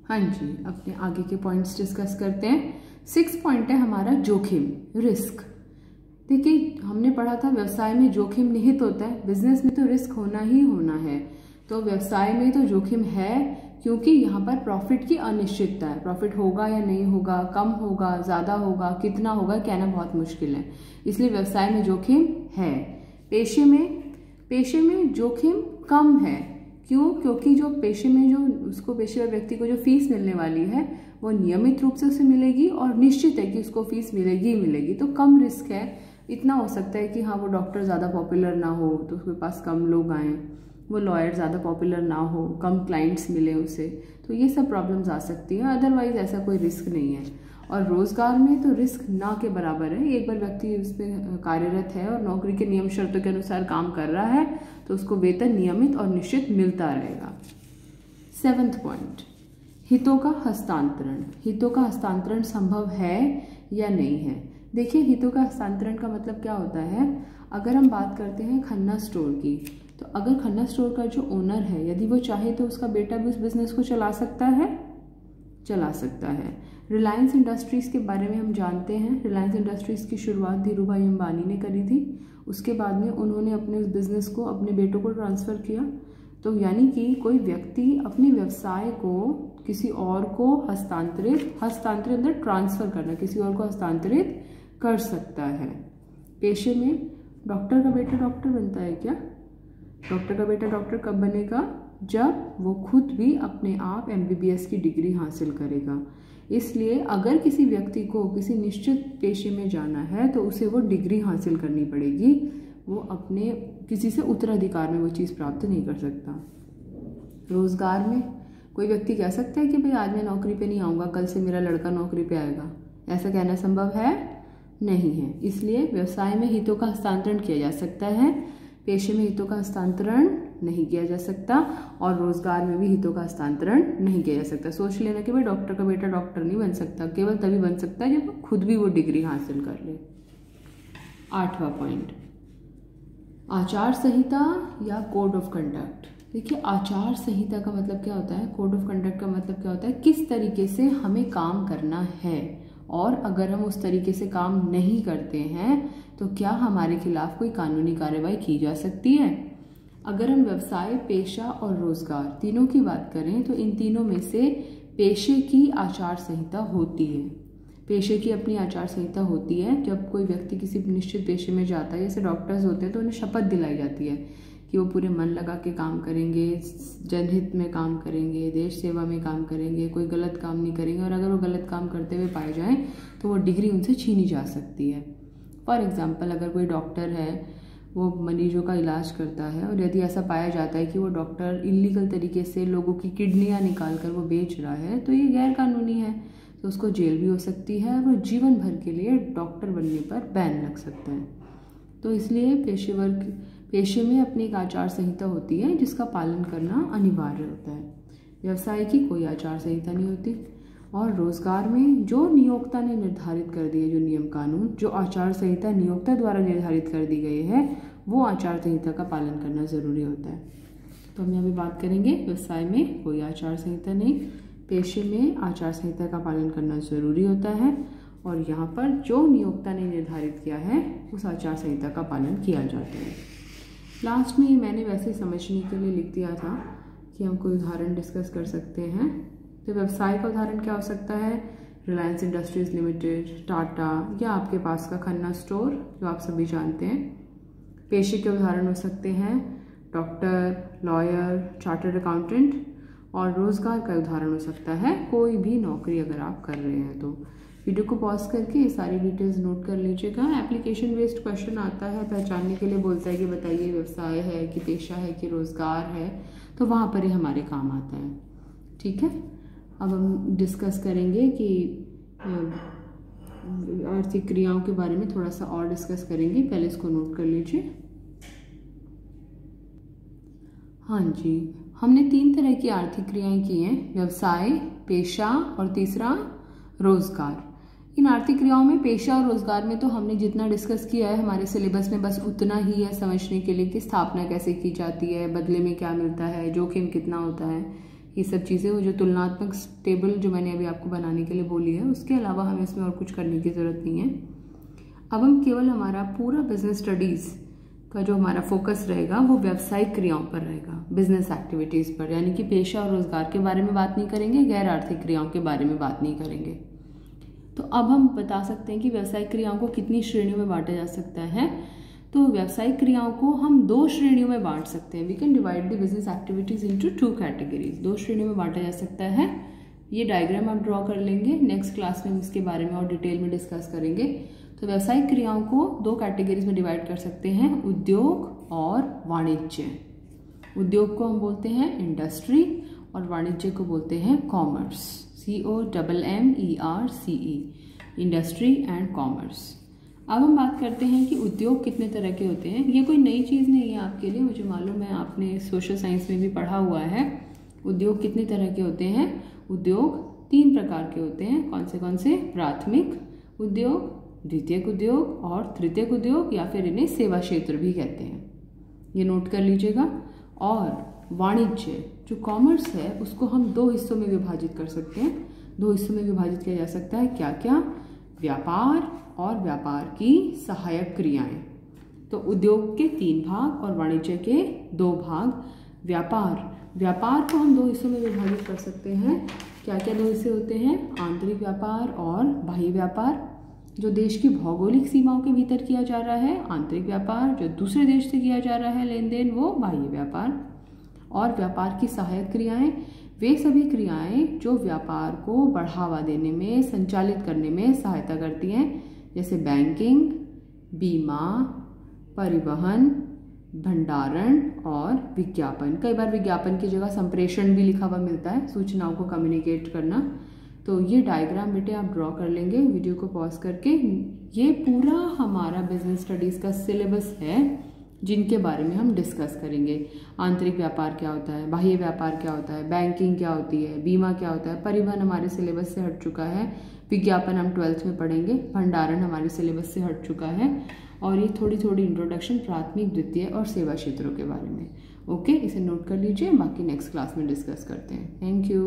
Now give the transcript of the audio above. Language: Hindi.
हाँ जी, अपने आगे के पॉइंट्स डिस्कस करते हैं। 6 पॉइंट है हमारा जोखिम, रिस्क। देखिए, हमने पढ़ा था व्यवसाय में जोखिम निहित होता है, बिजनेस में तो रिस्क होना ही होना है। तो व्यवसाय में तो जोखिम है क्योंकि यहाँ पर प्रॉफिट की अनिश्चितता है। प्रॉफिट होगा या नहीं होगा, कम होगा, ज्यादा होगा, कितना होगा, कहना बहुत मुश्किल है, इसलिए व्यवसाय में जोखिम है। पेशे में जोखिम कम है। क्यों? क्योंकि जो पेशे में जो उसको पेशेवर व्यक्ति को जो फीस मिलने वाली है वो नियमित रूप से उसे मिलेगी और निश्चित है कि उसको फीस मिलेगी ही मिलेगी, तो कम रिस्क है। इतना हो सकता है कि हाँ, वो डॉक्टर ज़्यादा पॉपुलर ना हो तो उसके पास कम लोग आएँ, वो लॉयर ज़्यादा पॉपुलर ना हो, कम क्लाइंट्स मिले उसे, तो ये सब प्रॉब्लम्स आ सकती हैं। अदरवाइज ऐसा कोई रिस्क नहीं है। और रोजगार में तो रिस्क ना के बराबर है। एक बार व्यक्ति उसमें कार्यरत है और नौकरी के नियम शर्तों के अनुसार काम कर रहा है तो उसको वेतन नियमित और निश्चित मिलता रहेगा। 7वां पॉइंट, हितों का हस्तांतरण। हितों का हस्तांतरण संभव है या नहीं है? देखिए, हितों का हस्तांतरण का मतलब क्या होता है। अगर हम बात करते हैं खन्ना स्टोर की, तो अगर खन्ना स्टोर का जो ओनर है यदि वो चाहे तो उसका बेटा भी उस बिजनेस को चला सकता है। रिलायंस इंडस्ट्रीज़ के बारे में हम जानते हैं। रिलायंस इंडस्ट्रीज़ की शुरुआत धीरू भाई अंबानी ने करी थी। उसके बाद में उन्होंने अपने उस बिज़नेस को अपने बेटों को ट्रांसफ़र किया। तो यानी कि कोई व्यक्ति अपने व्यवसाय को किसी और को हस्तांतरित ट्रांसफ़र करना, किसी और को हस्तांतरित कर सकता है। पेशे में डॉक्टर का बेटा डॉक्टर बनता है क्या? डॉक्टर का बेटा डॉक्टर कब बनेगा? जब वो खुद भी अपने आप MBBS की डिग्री हासिल करेगा। इसलिए अगर किसी व्यक्ति को किसी निश्चित पेशे में जाना है तो उसे वो डिग्री हासिल करनी पड़ेगी। वो अपने किसी से उत्तराधिकार में वो चीज़ प्राप्त नहीं कर सकता। रोजगार में कोई व्यक्ति कह सकता है कि भाई आज मैं नौकरी पे नहीं आऊँगा, कल से मेरा लड़का नौकरी पे आएगा। ऐसा कहना संभव है? नहीं है। इसलिए व्यवसाय में हितों का हस्तांतरण किया जा सकता है, पेशे में हितों का हस्तांतरण नहीं किया जा सकता, और रोजगार में भी हितों का हस्तांतरण नहीं किया जा सकता। सोच लेना कि भाई डॉक्टर का बेटा डॉक्टर नहीं बन सकता, केवल तभी बन सकता है जब वो खुद भी वो डिग्री हासिल कर ले। 8वां पॉइंट, आचार संहिता या कोड ऑफ कंडक्ट। देखिए, आचार संहिता का मतलब क्या होता है, कोड ऑफ कंडक्ट का मतलब क्या होता है, किस तरीके से हमें काम करना है, और अगर हम उस तरीके से काम नहीं करते हैं तो क्या हमारे खिलाफ कोई कानूनी कार्रवाई की जा सकती है। अगर हम व्यवसाय, पेशा और रोजगार तीनों की बात करें तो इन तीनों में से पेशे की आचार संहिता होती है। पेशे की अपनी आचार संहिता होती है। जब कोई व्यक्ति किसी निश्चित पेशे में जाता है, जैसे डॉक्टर्स होते हैं, तो उन्हें शपथ दिलाई जाती है कि वो पूरे मन लगा के काम करेंगे, जनहित में काम करेंगे, देश सेवा में काम करेंगे, कोई गलत काम नहीं करेंगे, और अगर वो गलत काम करते हुए पाए जाएं तो वो डिग्री उनसे छीनी जा सकती है। फॉर एग्जाम्पल, अगर कोई डॉक्टर है, वो मरीजों का इलाज करता है, और यदि ऐसा पाया जाता है कि वो डॉक्टर इलीगल तरीके से लोगों की किडनियाँ निकाल कर वो बेच रहा है, तो ये गैर कानूनी है, तो उसको जेल भी हो सकती है और वो जीवन भर के लिए डॉक्टर बनने पर बैन लग सकता है। तो इसलिए पेशे में अपनी एक आचार संहिता होती है जिसका पालन करना अनिवार्य होता है। व्यवसाय की कोई आचार संहिता नहीं होती। और रोजगार में जो नियोक्ता ने निर्धारित कर दिए, जो नियम कानून, जो आचार संहिता नियोक्ता द्वारा निर्धारित कर दी गई है, वो आचार संहिता का पालन करना जरूरी होता है। तो हम यहाँ पे बात करेंगे, व्यवसाय में कोई आचार संहिता नहीं, पेशे में आचार संहिता का पालन करना जरूरी होता है, और यहाँ पर जो नियोक्ता ने निर्धारित किया है उस आचार संहिता का पालन किया जाता है। लास्ट में मैंने वैसे समझने के लिए लिख दिया था कि हम कोई उदाहरण डिस्कस कर सकते हैं। तो व्यवसाय का उदाहरण क्या हो सकता है, रिलायंस इंडस्ट्रीज लिमिटेड, टाटा, या आपके पास का खन्ना स्टोर जो आप सभी जानते हैं। पेशे के उदाहरण हो सकते हैं डॉक्टर, लॉयर, चार्टर्ड अकाउंटेंट, और रोजगार का उदाहरण हो सकता है कोई भी नौकरी अगर आप कर रहे हैं तो। वीडियो को पॉज करके ये सारी डिटेल्स नोट कर लीजिएगा। एप्लीकेशन बेस्ड क्वेश्चन आता है, पहचानने के लिए बोलता है कि बताइए व्यवसाय है कि पेशा है कि रोजगार है, तो वहाँ पर ही हमारे काम आता है। ठीक है, अब हम डिस्कस करेंगे कि आर्थिक क्रियाओं के बारे में थोड़ा सा और डिस्कस करेंगे। पहले इसको नोट कर लीजिए। हाँ जी, हमने 3 तरह की आर्थिक क्रियाएं की हैं, व्यवसाय, पेशा और तीसरा रोजगार। इन आर्थिक क्रियाओं में पेशा और रोजगार में तो हमने जितना डिस्कस किया है हमारे सिलेबस में बस उतना ही है समझने के लिए कि स्थापना कैसे की जाती है, बदले में क्या मिलता है, जोखिम कितना होता है, ये सब चीज़ें वो जो तुलनात्मक टेबल जो मैंने अभी आपको बनाने के लिए बोली है, उसके अलावा हमें इसमें और कुछ करने की ज़रूरत नहीं है। अब हम केवल हमारा पूरा बिजनेस स्टडीज़ का जो हमारा फोकस रहेगा वो व्यावसायिक क्रियाओं पर रहेगा, बिजनेस एक्टिविटीज़ पर, यानी कि पेशा और रोजगार के बारे में बात नहीं करेंगे, गैर आर्थिक क्रियाओं के बारे में बात नहीं करेंगे। तो अब हम बता सकते हैं कि व्यावसायिक क्रियाओं को कितनी श्रेणियों में बांटा जा सकता है। तो व्यावसायिक क्रियाओं को हम 2 श्रेणियों में बांट सकते हैं। We can divide the business activities into 2 categories. 2 श्रेणियों में बांटा जा सकता है। ये डायग्राम आप ड्रॉ कर लेंगे, नेक्स्ट क्लास में हम इसके बारे में और डिटेल में डिस्कस करेंगे। तो व्यावसायिक क्रियाओं को 2 कैटेगरीज में डिवाइड कर सकते हैं, उद्योग और वाणिज्य। उद्योग को हम बोलते हैं इंडस्ट्री और वाणिज्य को बोलते हैं commerce, COMMERCE, industry and commerce. अब हम बात करते हैं कि उद्योग कितने तरह के होते हैं। ये कोई नई चीज़ नहीं है आपके लिए, मुझे मालूम है आपने सोशल साइंस में भी पढ़ा हुआ है। उद्योग कितने तरह के होते हैं? उद्योग 3 प्रकार के होते हैं। कौन से? प्राथमिक उद्योग, द्वितीयक उद्योग और तृतीयक उद्योग, या फिर इन्हें सेवा क्षेत्र भी कहते हैं। ये नोट कर लीजिएगा। और वाणिज्य जो कॉमर्स है उसको हम 2 हिस्सों में विभाजित कर सकते हैं। 2 हिस्सों में विभाजित किया जा सकता है। क्या क्या? व्यापार और व्यापार की सहायक क्रियाएं। तो उद्योग के 3 भाग और वाणिज्य के 2 भाग। व्यापार को हम 2 हिस्सों में विभाजित कर सकते हैं। क्या क्या 2 हिस्से होते हैं? आंतरिक व्यापार और बाह्य व्यापार। जो देश की भौगोलिक सीमाओं के भीतर किया जा रहा है आंतरिक व्यापार, जो दूसरे देश से किया जा रहा है लेन देन वो बाह्य व्यापार। और व्यापार की सहायक क्रियाएं वे सभी क्रियाएं जो व्यापार को बढ़ावा देने में, संचालित करने में सहायता करती हैं, जैसे बैंकिंग, बीमा, परिवहन, भंडारण और विज्ञापन। कई बार विज्ञापन की जगह संप्रेषण भी लिखा हुआ मिलता है, सूचनाओं को कम्युनिकेट करना। तो ये डायग्राम बेटे आप ड्रॉ कर लेंगे वीडियो को पॉज करके। ये पूरा हमारा बिजनेस स्टडीज़ का सिलेबस है जिनके बारे में हम डिस्कस करेंगे। आंतरिक व्यापार क्या होता है, बाह्य व्यापार क्या होता है, बैंकिंग क्या होती है, बीमा क्या होता है, परिवहन हमारे सिलेबस से हट चुका है, विज्ञापन हम 12th में पढ़ेंगे, भंडारण हमारे सिलेबस से हट चुका है, और ये थोड़ी थोड़ी इंट्रोडक्शन प्राथमिक, द्वितीय और सेवा क्षेत्रों के बारे में। ओके, इसे नोट कर लीजिए, बाकी नेक्स्ट क्लास में डिस्कस करते हैं। Thank you.